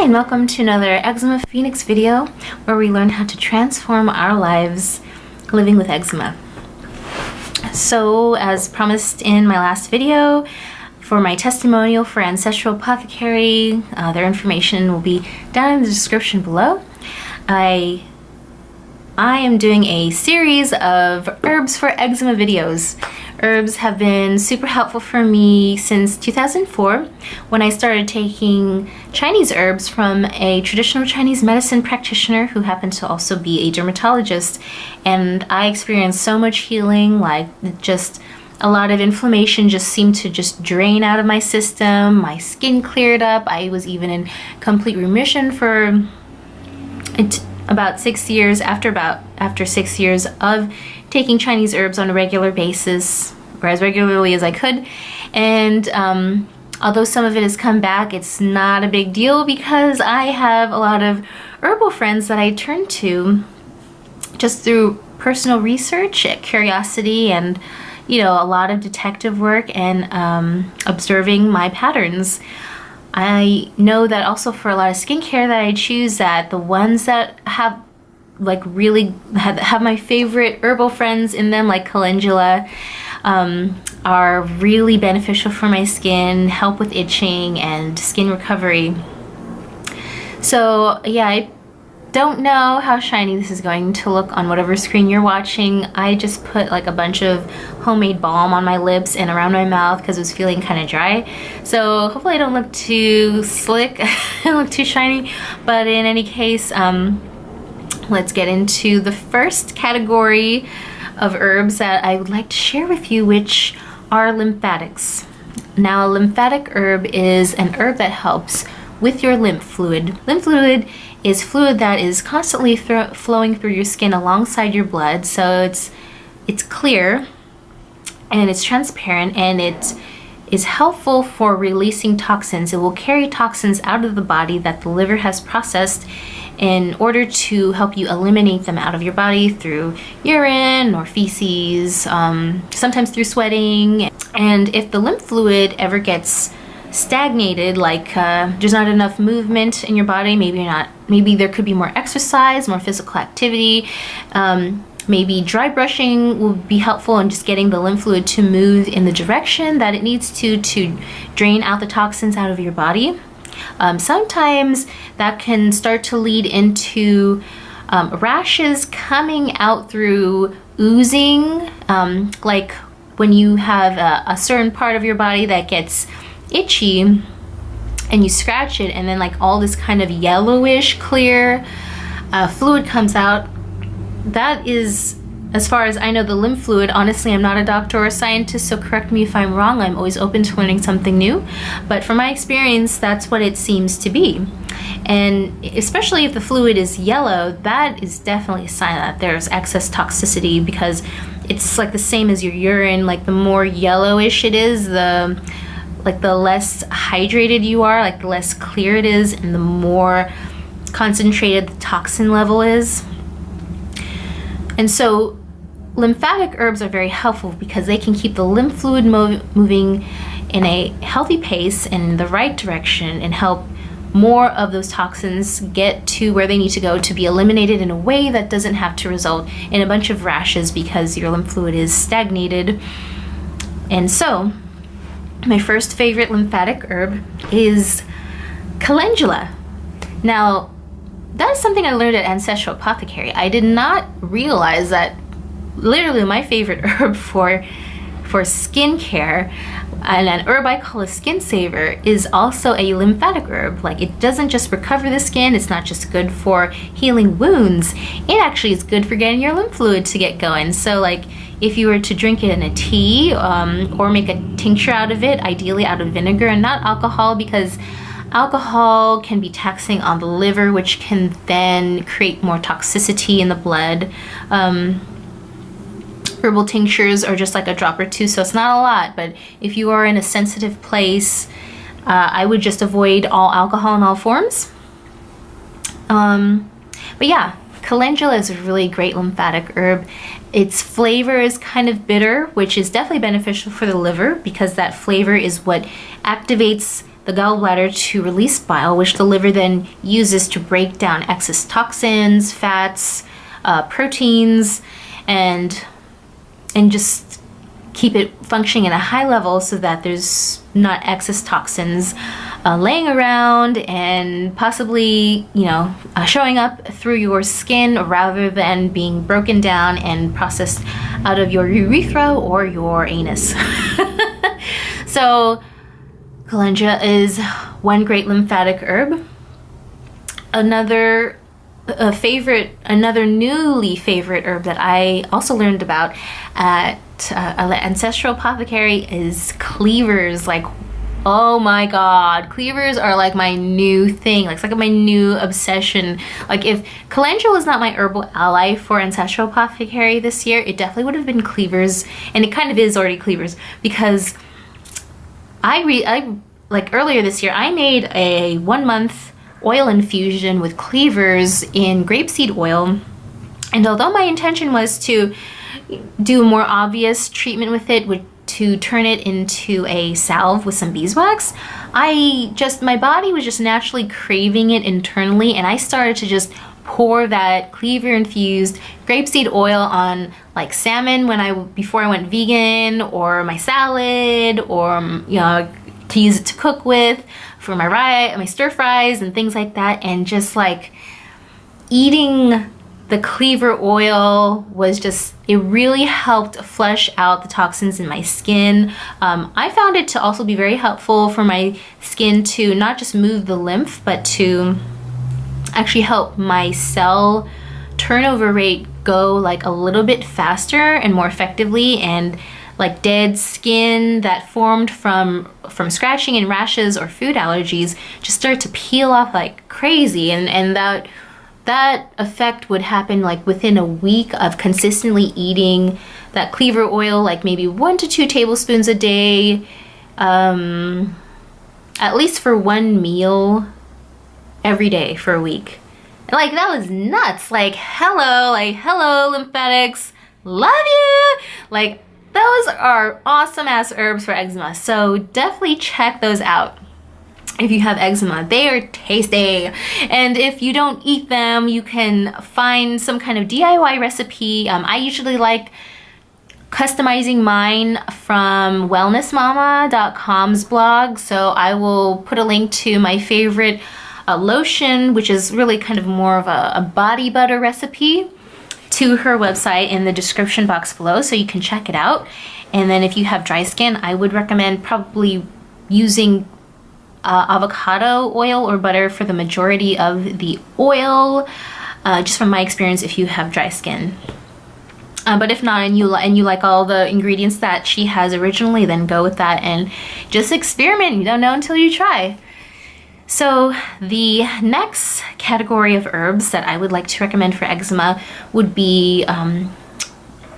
and welcome to another Eczema Phoenix video where we learn how to transform our lives living with eczema. So, as promised in my last video, for my testimonial for Ancestral Apothecary, their information will be down in the description below. I am doing a series of herbs for eczema videos. Herbs have been super helpful for me since 2004 when I started taking Chinese herbs from a traditional Chinese medicine practitioner who happened to also be a dermatologist. And I experienced so much healing, like just a lot of inflammation just seemed to just drain out of my system. My skin cleared up. I was even in complete remission for about 6 years, after 6 years of taking Chinese herbs on a regular basis, or as regularly as I could. And although some of it has come back, it's not a big deal because I have a lot of herbal friends that I turn to just through personal research, curiosity, and a lot of detective work and observing my patterns. I know that also for a lot of skincare that I choose, that the ones that have really have my favorite herbal friends in them, like calendula, are really beneficial for my skin, help with itching and skin recovery. So yeah, I don't know how shiny this is going to look on whatever screen you're watching. I just put like a bunch of homemade balm on my lips and around my mouth because it was feeling kind of dry. So hopefully I don't look too slick and look too shiny. But in any case, let's get into the first category of herbs that I would like to share with you, which are lymphatics. Now, a lymphatic herb is an herb that helps with your lymph fluid. Lymph fluid is fluid that is constantly flowing through your skin alongside your blood. So it's clear and it's transparent, and it is helpful for releasing toxins. It will carry toxins out of the body that the liver has processed in order to help you eliminate them out of your body through urine or feces, sometimes through sweating. And if the lymph fluid ever gets stagnated, like there's not enough movement in your body, maybe there could be more exercise, more physical activity, maybe dry brushing will be helpful in just getting the lymph fluid to move in the direction that it needs to drain out the toxins out of your body. Sometimes that can start to lead into rashes coming out through oozing, like when you have a certain part of your body that gets itchy and you scratch it, and then like all this kind of yellowish clear fluid comes out. That is, as far as I know, the lymph fluid. Honestly, I'm not a doctor or a scientist, so correct me if I'm wrong. I'm always open to learning something new. But from my experience, that's what it seems to be. And especially if the fluid is yellow, that is definitely a sign that there's excess toxicity, because it's like the same as your urine. Like the more yellowish it is, the less hydrated you are, like the less clear it is, and the more concentrated the toxin level is. And so lymphatic herbs are very helpful because they can keep the lymph fluid moving in a healthy pace and in the right direction, and help more of those toxins get to where they need to go to be eliminated in a way that doesn't have to result in a bunch of rashes because your lymph fluid is stagnated. And so my first favorite lymphatic herb is calendula. Now, that's something I learned at Ancestral Apothecary. I did not realize that literally my favorite herb for skincare, and an herb I call a skin saver, is also a lymphatic herb. Like, it doesn't just recover the skin, it's not just good for healing wounds, it actually is good for getting your lymph fluid to get going. So like, if you were to drink it in a tea, or make a tincture out of it, ideally out of vinegar and not alcohol, because alcohol can be taxing on the liver, which can then create more toxicity in the blood. Herbal tinctures are just like a drop or two, so it's not a lot, but if you are in a sensitive place, I would just avoid all alcohol in all forms. But yeah, calendula is a really great lymphatic herb. Its flavor is kind of bitter, which is definitely beneficial for the liver because that flavor is what activates the gallbladder to release bile, which the liver then uses to break down excess toxins, fats, proteins, and just keep it functioning at a high level so that there's not excess toxins laying around and possibly, showing up through your skin rather than being broken down and processed out of your urethra or your anus. So calendula is one great lymphatic herb. Another newly favorite herb that I also learned about at Ancestral Apothecary is cleavers. Like, oh my god, cleavers are like my new thing. Like, it's like my new obsession. Like, if calendula was not my herbal ally for Ancestral Apothecary this year, it definitely would have been cleavers, and it kind of is already cleavers, because I like earlier this year I made a 1-month oil infusion with cleavers in grapeseed oil, and although my intention was to do a more obvious treatment with it, to turn it into a salve with some beeswax, my body was just naturally craving it internally, and I started to just pour that cleaver infused grapeseed oil on like salmon before I went vegan, or my salad, or to use it to cook with for my stir fries and things like that. And just like eating the cleaver oil it really helped flush out the toxins in my skin. I found it to also be very helpful for my skin to not just move the lymph, but to actually help my cell turnover rate go like a little bit faster and more effectively, and like dead skin that formed from scratching and rashes or food allergies just started to peel off like crazy, and that effect would happen like within a week of consistently eating that cleaver oil, like maybe 1 to 2 tablespoons a day, at least for one meal every day for a week. Like, that was nuts. Like, hello lymphatics, love you. Like, those are awesome ass herbs for eczema, so definitely check those out. If you have eczema, they are tasty. And if you don't eat them, you can find some kind of DIY recipe. I usually like customizing mine from wellnessmama.com's blog, so I will put a link to my favorite lotion, which is really kind of more of a body butter recipe, to her website in the description box below, so you can check it out. And then if you have dry skin, I would recommend probably using avocado oil or butter for the majority of the oil, just from my experience, if you have dry skin. But if not, and you like all the ingredients that she has originally, then go with that and just experiment. You don't know until you try. So the next category of herbs that I would like to recommend for eczema would be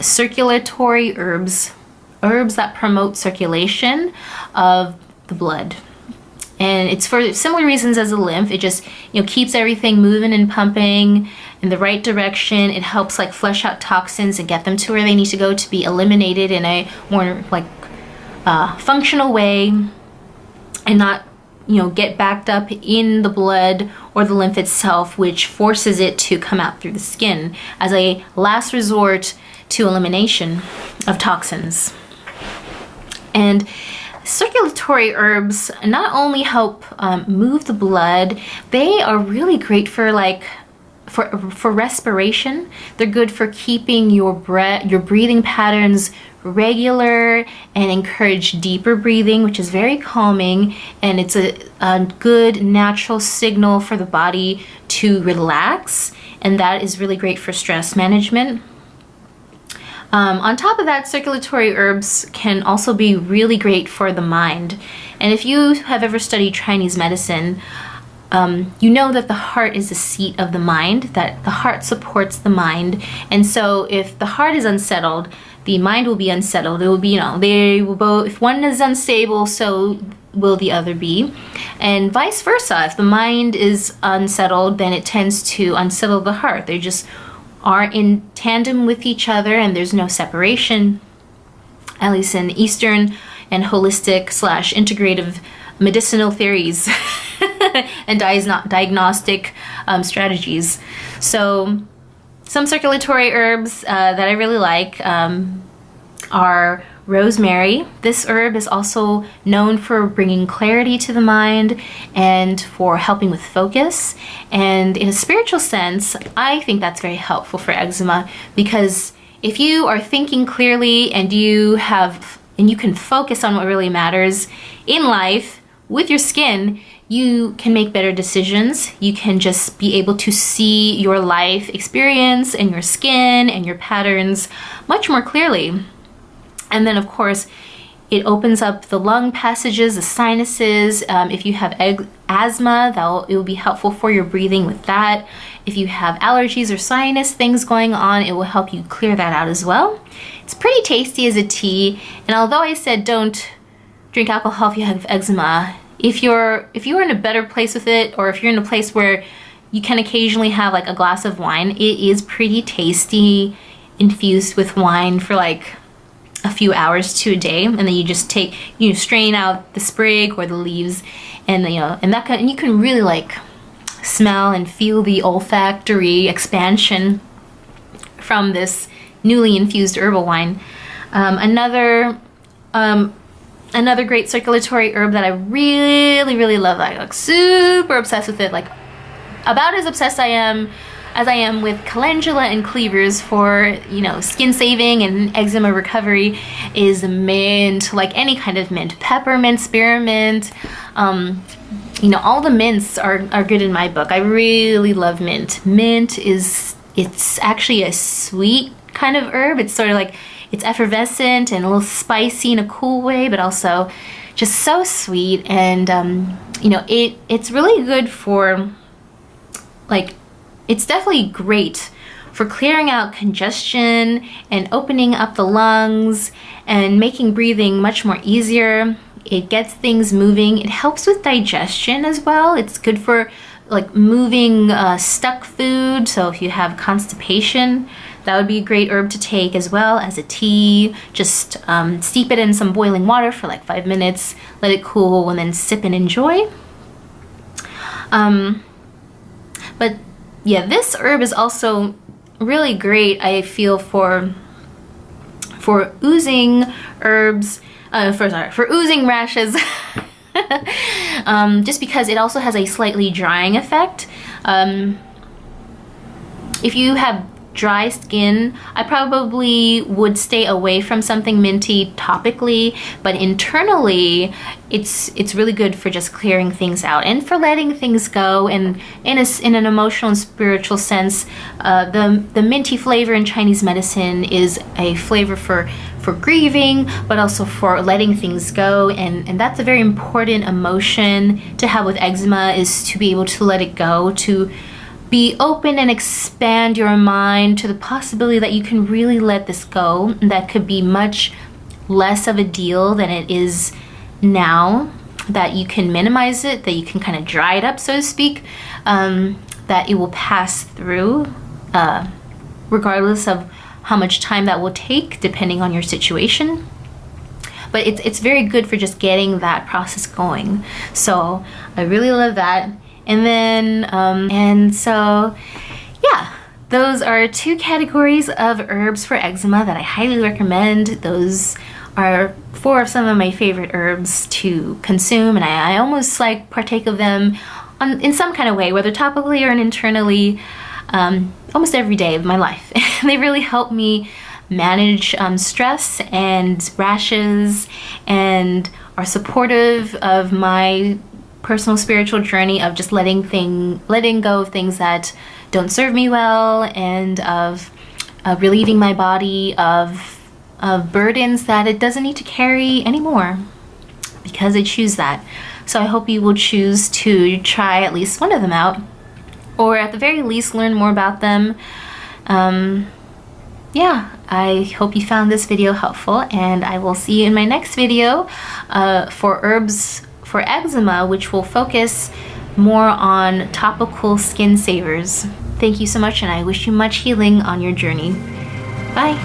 circulatory herbs that promote circulation of the blood. And it's for similar reasons as the lymph. It just keeps everything moving and pumping in the right direction. It helps like flush out toxins and get them to where they need to go to be eliminated in a more like functional way, and not get backed up in the blood or the lymph itself, which forces it to come out through the skin as a last resort to elimination of toxins. And circulatory herbs not only help move the blood, they are really great for for respiration. They're good for keeping your breathing patterns regular and encourage deeper breathing, which is very calming, and it's a good natural signal for the body to relax, and that is really great for stress management. On top of that, circulatory herbs can also be really great for the mind. And if you have ever studied Chinese medicine, you know that the heart is the seat of the mind, that the heart supports the mind. And so if the heart is unsettled, the mind will be unsettled. It will be, they will both, if one is unstable, so will the other be. And vice versa. If the mind is unsettled, then it tends to unsettle the heart. They just are in tandem with each other, and there's no separation, at least in Eastern and holistic / integrative medicinal theories and diagnostic strategies. So some circulatory herbs that I really like are rosemary. This herb is also known for bringing clarity to the mind and for helping with focus. And in a spiritual sense, I think that's very helpful for eczema, because if you are thinking clearly and you can focus on what really matters in life with your skin, you can make better decisions. You can just be able to see your life experience and your skin and your patterns much more clearly. And then, of course, it opens up the lung passages, the sinuses. If you have asthma, it will be helpful for your breathing with that. If you have allergies or sinus things going on, it will help you clear that out as well. It's pretty tasty as a tea. And although I said don't drink alcohol if you have eczema, if you're in a better place with it, or if you're in a place where you can occasionally have like a glass of wine, it is pretty tasty infused with wine for like a few hours to a day, and then you just strain out the sprig or the leaves, and and you can really like smell and feel the olfactory expansion from this newly infused herbal wine. Another great circulatory herb that I really love, like super obsessed with it, like about as obsessed as I am with calendula and cleavers for, skin saving and eczema recovery, is mint. Like any kind of mint, peppermint, spearmint, all the mints are good in my book. I really love mint. It's actually a sweet kind of herb. It's sort of like, it's effervescent and a little spicy in a cool way, but also just so sweet. And it's really good for, like, it's definitely great for clearing out congestion and opening up the lungs and making breathing much more easier. It gets things moving. It helps with digestion as well. It's good for like moving stuck food. So if you have constipation, that would be a great herb to take as well as a tea. Just steep it in some boiling water for like 5 minutes, let it cool, and then sip and enjoy. But yeah, this herb is also really great, I feel, for oozing herbs, for oozing rashes, just because it also has a slightly drying effect. If you have dry skin, I probably would stay away from something minty topically, but internally it's really good for just clearing things out and for letting things go. And in an emotional and spiritual sense, the minty flavor in Chinese medicine is a flavor for grieving, but also for letting things go, and that's a very important emotion to have with eczema, is to be able to let it go, to be open and expand your mind to the possibility that you can really let this go. That could be much less of a deal than it is now, that you can minimize it, that you can kind of dry it up, so to speak, that it will pass through, regardless of how much time that will take, depending on your situation. But it's very good for just getting that process going. So I really love that. And then, yeah, those are 2 categories of herbs for eczema that I highly recommend. Those are 4 of some of my favorite herbs to consume, and I almost like partake of them in some kind of way, whether topically or internally, almost every day of my life. They really help me manage stress and rashes, and are supportive of my personal spiritual journey of just letting go of things that don't serve me well, and of relieving my body of burdens that it doesn't need to carry anymore, because I choose that. So I hope you will choose to try at least one of them out, or at the very least learn more about them. Yeah, I hope you found this video helpful, and I will see you in my next video for herbs for eczema, which will focus more on topical skin savers. Thank you so much, and I wish you much healing on your journey. Bye.